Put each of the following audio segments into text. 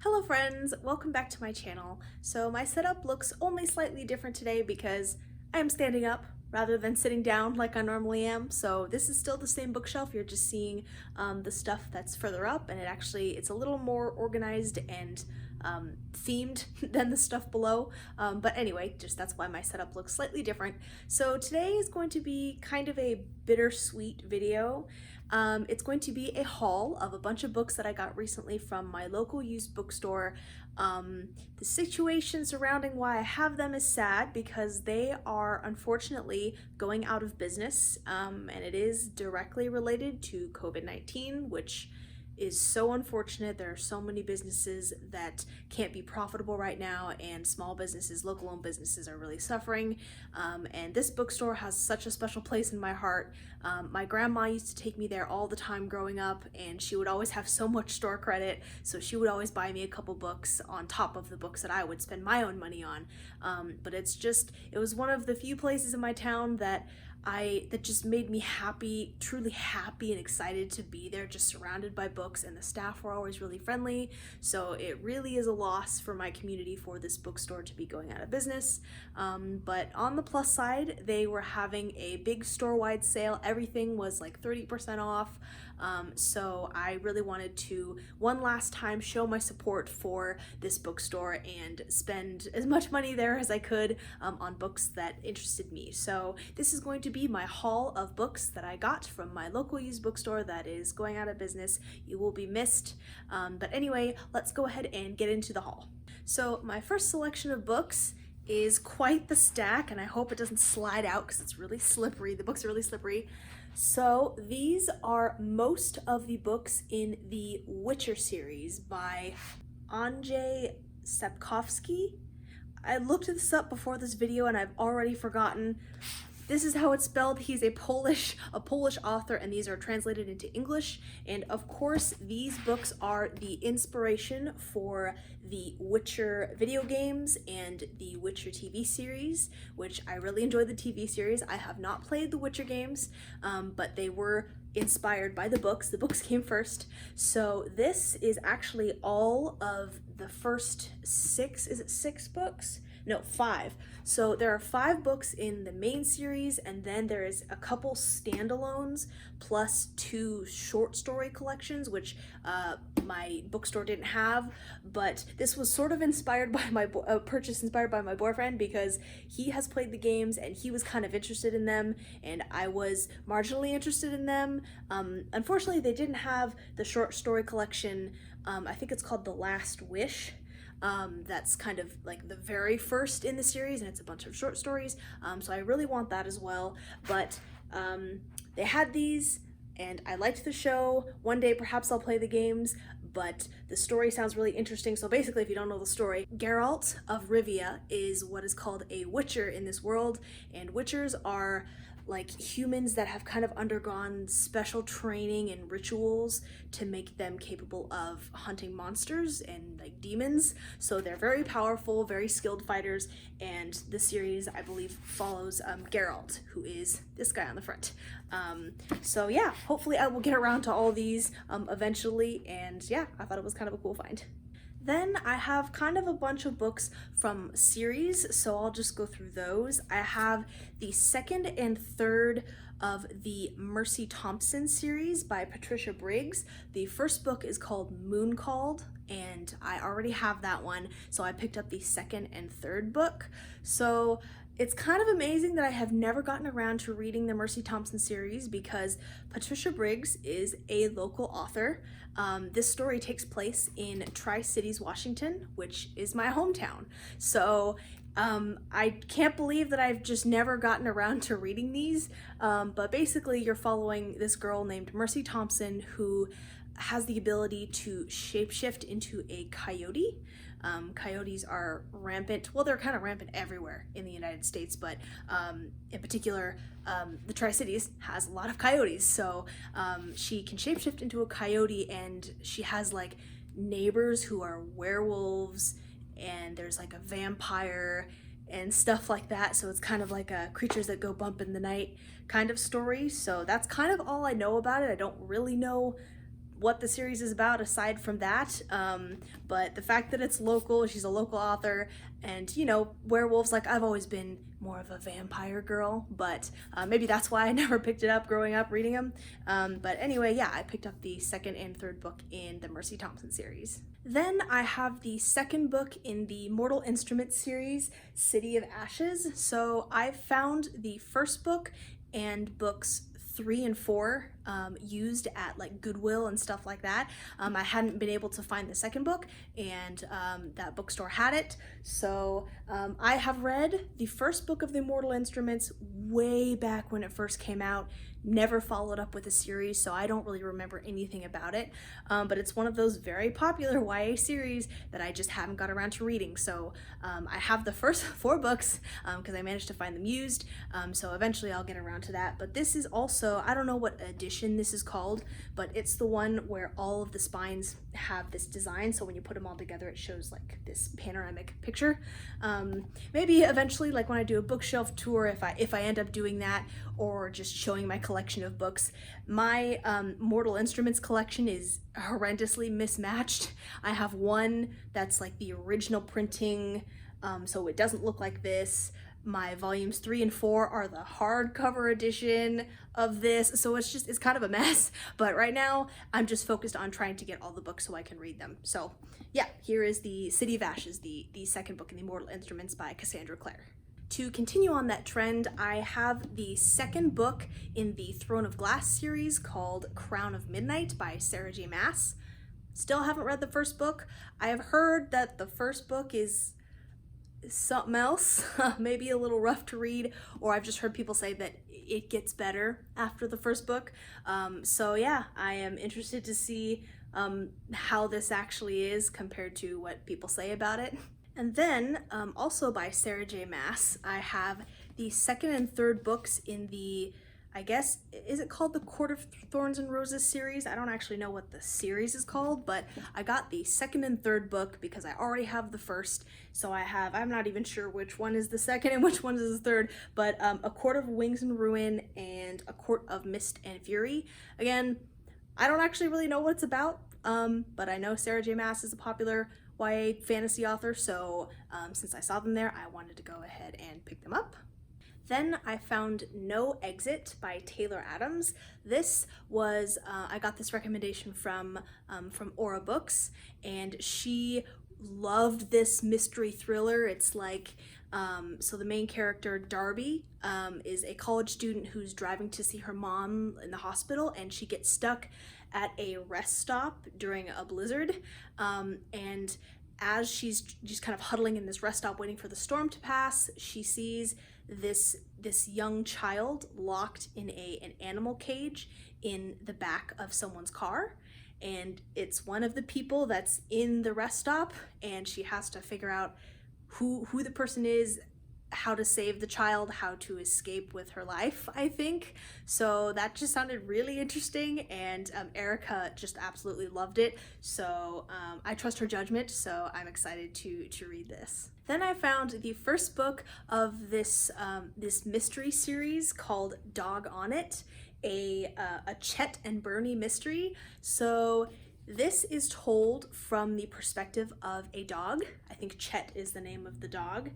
Hello friends, welcome back to my channel. So my setup looks only slightly different today because I am standing up rather than sitting down like I normally am. So this is still the same bookshelf, you're just seeing the stuff that's further up, and it's a little more organized and themed than the stuff below. But anyway, just that's why my setup looks slightly different. So today is going to be kind of a bittersweet video. It's going to be a haul of a bunch of books that I got recently from my local used bookstore. The situation surrounding why I have them is sad because they are unfortunately going out of business, and it is directly related to COVID-19, which is so unfortunate. There are so many businesses that can't be profitable right now, and small businesses, local owned businesses, are really suffering. And this bookstore has such a special place in my heart. My grandma used to take me there all the time growing up, and she would always have so much store credit, so she would always buy me a couple books on top of the books that I would spend my own money on. But it was one of the few places in my town that just made me happy, truly happy and excited to be there, just surrounded by books, and the staff were always really friendly. So it really is a loss for my community for this bookstore to be going out of business. But on the plus side, they were having a big store-wide sale. Everything was like 30% off. So I really wanted to one last time show my support for this bookstore and spend as much money there as I could on books that interested me. So this is going to be my haul of books that I got from my local used bookstore that is going out of business. You will be missed. But anyway, let's go ahead and get into the haul. So my first selection of books is quite the stack, and I hope it doesn't slide out because it's really slippery. The books are really slippery. So these are most of the books in the Witcher series by Andrzej Sapkowski. I looked this up before this video and I've already forgotten. This is how it's spelled. He's a Polish author, and these are translated into English. And of course, these books are the inspiration for the Witcher video games and the Witcher TV series, which I really enjoyed the TV series. I have not played the Witcher games, but they were inspired by the books. The books came first. So this is actually all of the first six, is it 6 books? No, 5. So there are 5 books in the main series, and then there is a couple standalones plus 2 short story collections, which my bookstore didn't have. But this was sort of inspired by my purchase inspired by my boyfriend, because he has played the games and he was kind of interested in them, and I was marginally interested in them. Unfortunately, they didn't have the short story collection. I think it's called The Last Wish. That's kind of like the very first in the series, and it's a bunch of short stories. So I really want that as well. But they had these, and I liked the show. One day perhaps I'll play the games, but the story sounds really interesting. So basically, if you don't know the story, Geralt of Rivia is what is called a Witcher in this world, and Witchers are like humans that have kind of undergone special training and rituals to make them capable of hunting monsters and like demons. So they're very powerful, very skilled fighters, and the series, I believe, follows Geralt, who is this guy on the front. So yeah, hopefully I will get around to all these eventually, and yeah, I thought it was kind of a cool find. Then I have kind of a bunch of books from series, so I'll just go through those. I have the second and third of the Mercy Thompson series by Patricia Briggs. The first book is called Moon Called, and I already have that one, so I picked up the second and third book. So it's kind of amazing that I have never gotten around to reading the Mercy Thompson series because Patricia Briggs is a local author. This story takes place in Tri-Cities, Washington, which is my hometown. So I can't believe that I've just never gotten around to reading these, but basically you're following this girl named Mercy Thompson who has the ability to shapeshift into a coyote. Coyotes are rampant. Well, they're kind of rampant everywhere in the United States, but in particular, the Tri-Cities has a lot of coyotes. So she can shapeshift into a coyote, and she has like neighbors who are werewolves, and there's like a vampire and stuff like that. So it's kind of like a creatures that go bump in the night kind of story. So that's kind of all I know about it. I don't really know what the series is about aside from that, but the fact that it's local, she's a local author, and you know, werewolves, like I've always been more of a vampire girl, but maybe that's why I never picked it up growing up reading them. But anyway, yeah, I picked up the second and third book in the Mercy Thompson series. Then I have the second book in the Mortal Instruments series, City of Ashes. So I've found the first book and books 3 and 4 used at like Goodwill and stuff like that. I hadn't been able to find the second book, and that bookstore had it. So I have read the first book of the Mortal Instruments way back when it first came out, never followed up with a series, so I don't really remember anything about it. But it's one of those very popular YA series that I just haven't got around to reading. So I have the first 4 books because I managed to find them used. So eventually I'll get around to that. But this is also, I don't know what edition this is called, but it's the one where all of the spines have this design. So when you put them all together, it shows like this panoramic picture. Maybe eventually, like when I do a bookshelf tour, if I end up doing that, or just showing my collection of books. My Mortal Instruments collection is horrendously mismatched. I have one that's like the original printing, so it doesn't look like this. My volumes 3 and 4 are the hardcover edition of this, so it's kind of a mess. But right now, I'm just focused on trying to get all the books so I can read them. So yeah, here is the City of Ashes, the second book in the Mortal Instruments by Cassandra Clare. To continue on that trend, I have the second book in the Throne of Glass series called Crown of Midnight by Sarah J. Maas. Still haven't read the first book. I have heard that the first book is something else, maybe a little rough to read, or I've just heard people say that it gets better after the first book. So yeah, I am interested to see how this actually is compared to what people say about it. And then, also by Sarah J. Maas, I have the second and third books in the, I guess, is it called the Court of Thorns and Roses series? I don't actually know what the series is called, but I got the second and third book because I already have the first. So I'm not even sure which one is the second and which one is the third, but A Court of Wings and Ruin and A Court of Mist and Fury. Again, I don't actually really know what it's about, but I know Sarah J. Maas is a popular YA fantasy author, so since I saw them there, I wanted to go ahead and pick them up. Then I found No Exit by Taylor Adams. This was, I got this recommendation from Aura Books, and she loved this mystery thriller. It's like, so the main character, Darby, is a college student who's driving to see her mom in the hospital, and she gets stuck at a rest stop during a blizzard, and as she's just kind of huddling in this rest stop waiting for the storm to pass, she sees this young child locked in an animal cage in the back of someone's car, and it's one of the people that's in the rest stop, and she has to figure out who the person is, how to save the child, how to escape with her life, I think. So that just sounded really interesting, and Erica just absolutely loved it. So I trust her judgment, so I'm excited to read this. Then I found the first book of this mystery series called Dog on It, a Chet and Bernie mystery. So this is told from the perspective of a dog. I think Chet is the name of the dog.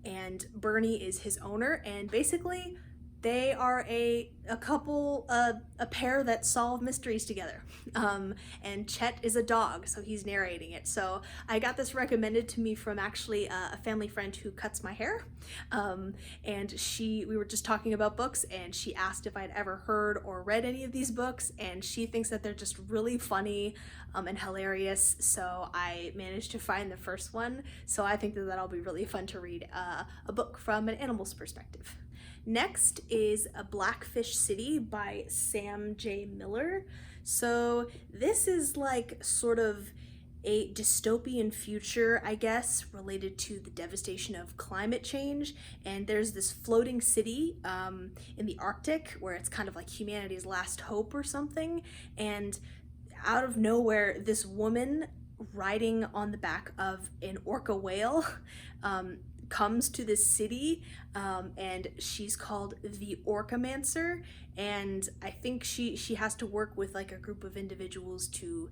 And Bernie is his owner, and basically they are a couple, a pair that solve mysteries together. And Chet is a dog, so he's narrating it. So I got this recommended to me from actually a family friend who cuts my hair. And we were just talking about books, and she asked if I'd ever heard or read any of these books, and she thinks that they're just really funny and hilarious. So I managed to find the first one. So I think that that'll be really fun to read a book from an animal's perspective. Next is A Blackfish City by Sam J. Miller. So this is like sort of a dystopian future, I guess, related to the devastation of climate change. And there's this floating city in the Arctic where it's kind of like humanity's last hope or something. And out of nowhere, this woman riding on the back of an orca whale comes to this city, and she's called the Orcamancer, and I think she has to work with like a group of individuals to,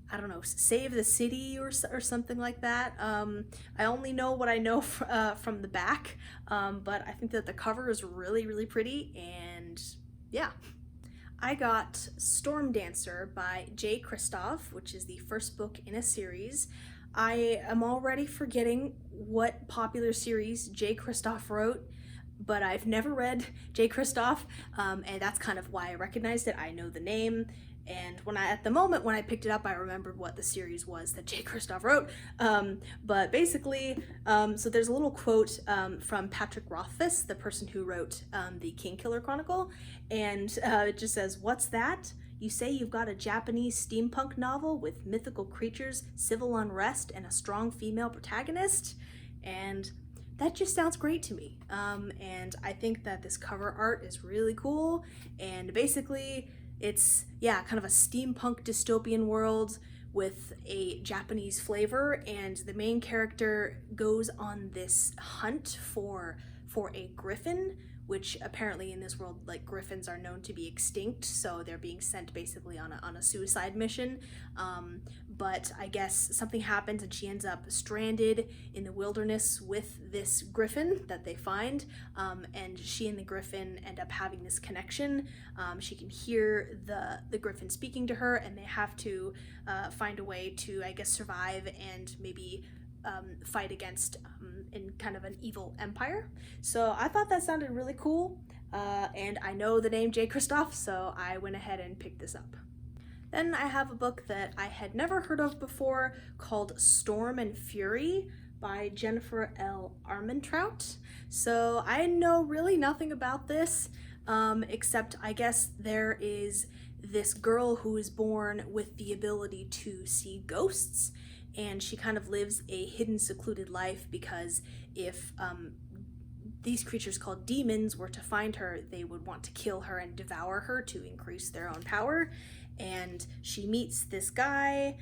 I don't know, save the city or something like that. I only know what I know from the back, but I think that the cover is really, really pretty, and yeah. I got Stormdancer by Jay Kristoff, which is the first book in a series. I am already forgetting what popular series Jay Kristoff wrote, but I've never read Jay Kristoff, and that's kind of why I recognized it. I know the name, and at the moment when I picked it up, I remembered what the series was that Jay Kristoff wrote. But basically, so there's a little quote from Patrick Rothfuss, the person who wrote the Kingkiller Chronicle, and it just says, "What's that? You say you've got a Japanese steampunk novel with mythical creatures, civil unrest, and a strong female protagonist?" And that just sounds great to me. And I think that this cover art is really cool, and basically it's, yeah, kind of a steampunk dystopian world with a Japanese flavor, and the main character goes on this hunt for a griffin, which apparently in this world, like, griffins are known to be extinct, so they're being sent basically on a suicide mission. But I guess something happens and she ends up stranded in the wilderness with this griffin that they find, and she and the griffin end up having this connection. She can hear the griffin speaking to her, and they have to find a way to, I guess, survive and maybe fight against in kind of an evil empire. So I thought that sounded really cool, and I know the name Jay Kristoff, so I went ahead and picked this up. Then I have a book that I had never heard of before called Storm and Fury by Jennifer L. Armentrout. So I know really nothing about this, except I guess there is this girl who is born with the ability to see ghosts, and she kind of lives a hidden, secluded life because if these creatures called demons were to find her, they would want to kill her and devour her to increase their own power. And she meets this guy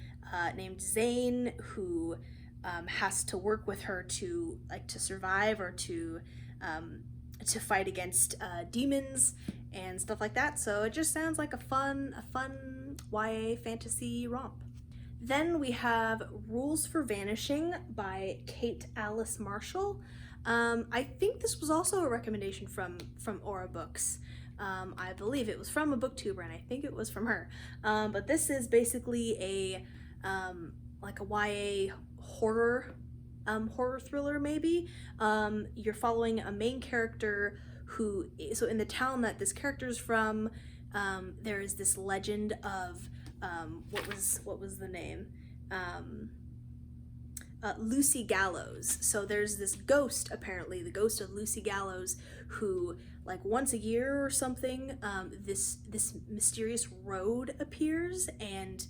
named Zane, who has to work with her to survive or to fight against demons and stuff like that. So it just sounds like a fun YA fantasy romp. Then we have Rules for Vanishing by Kate Alice Marshall. I think this was also a recommendation from Aura Books. I believe it was from a booktuber, and I think it was from her. But this is basically a YA horror thriller, maybe. You're following a main character who, so in the town that this character's from, there is this legend of what was the name? Lucy Gallows. So there's this ghost, apparently, the ghost of Lucy Gallows, who, like, once a year or something, this mysterious road appears, and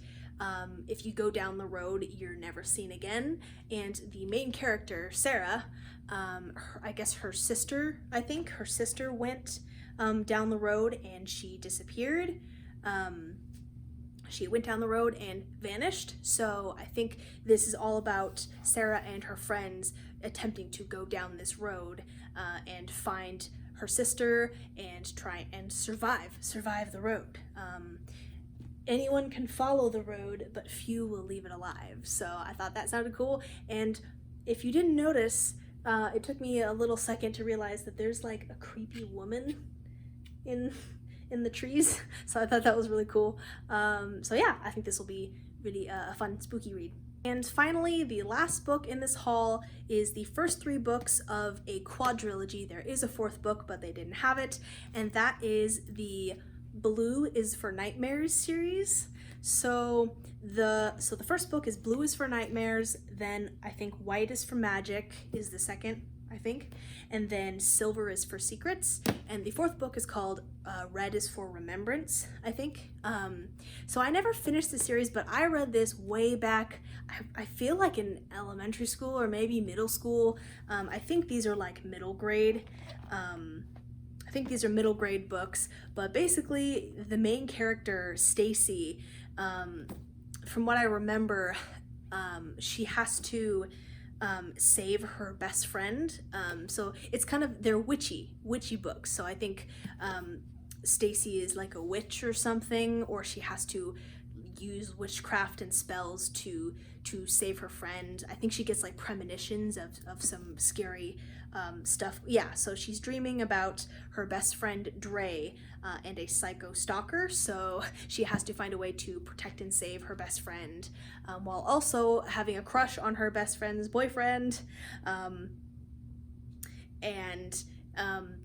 if you go down the road, you're never seen again. And the main character, Sarah, I guess her sister went down the road and she disappeared. She went down the road and vanished. So I think this is all about Sarah and her friends attempting to go down this road and find her sister and try and survive the road. Anyone can follow the road, but few will leave it alive. So I thought that sounded cool. And if you didn't notice, it took me a little second to realize that there's like a creepy woman in the trees. So I thought that was really cool. So yeah, I think this will be really a fun, spooky read. And finally, the last book in this haul is the first 3 books of a quadrilogy. There is a 4th book, but they didn't have it, and that is the Blue is for Nightmares series. So the first book is Blue is for Nightmares, then I think White is for Magic is the second, I think, and then Silver is for Secrets, and the 4th book is called Red is for Remembrance, I think. So I never finished the series, but I read this way back, I feel like in elementary school or maybe middle school. I think these are like middle grade. I think these are middle grade books, but basically the main character, Stacy, from what I remember, she has to save her best friend. So it's kind of, they're witchy books. So I think Stacy is like a witch or something, or she has to use witchcraft and spells to save her friend. I think she gets like premonitions of some scary stuff. Yeah, so she's dreaming about her best friend Dre and a psycho stalker, so she has to find a way to protect and save her best friend, while also having a crush on her best friend's boyfriend.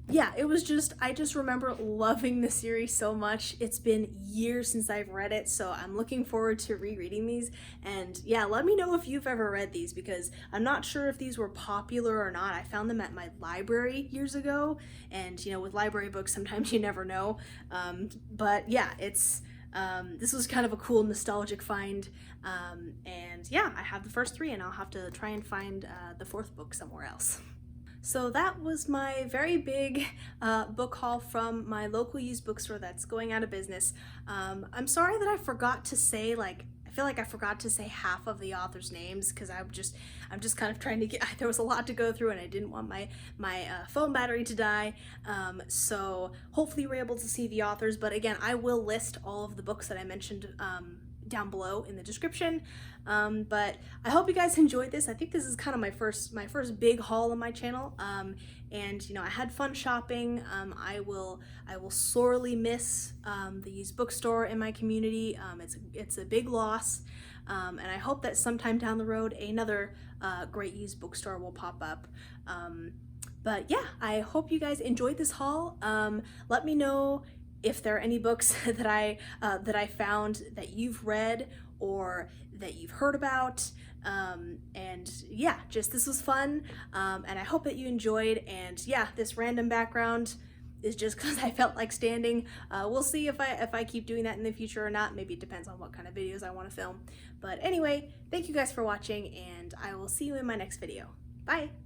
Yeah, it was just, I just remember loving the series so much. It's been years since I've read it, so I'm looking forward to rereading these. And yeah, let me know if you've ever read these, because I'm not sure if these were popular or not. I found them at my library years ago, and you know, with library books, sometimes you never know. But yeah, it's this was kind of a cool nostalgic find. And yeah, I have the first three, and I'll have to try and find the fourth book somewhere else. So that was my very big book haul from my local used bookstore that's going out of business. I'm sorry that I forgot to say, like, I feel like I forgot to say half of the authors' names, because I'm just kind of trying to get, there was a lot to go through and I didn't want my phone battery to die. So hopefully you were able to see the authors, but again, I will list all of the books that I mentioned down below in the description. But I hope you guys enjoyed this. I think this is kind of my first big haul on my channel. And you know, I had fun shopping. I will sorely miss the used bookstore in my community. It's a big loss. And I hope that sometime down the road another great used bookstore will pop up. But yeah, I hope you guys enjoyed this haul. Let me know if there are any books that I found that you've read or that you've heard about. And yeah, just this was fun, and I hope that you enjoyed. And yeah, this random background is just because I felt like standing. We'll see if I keep doing that in the future or not. Maybe it depends on what kind of videos I want to film. But anyway, thank you guys for watching, and I will see you in my next video. Bye!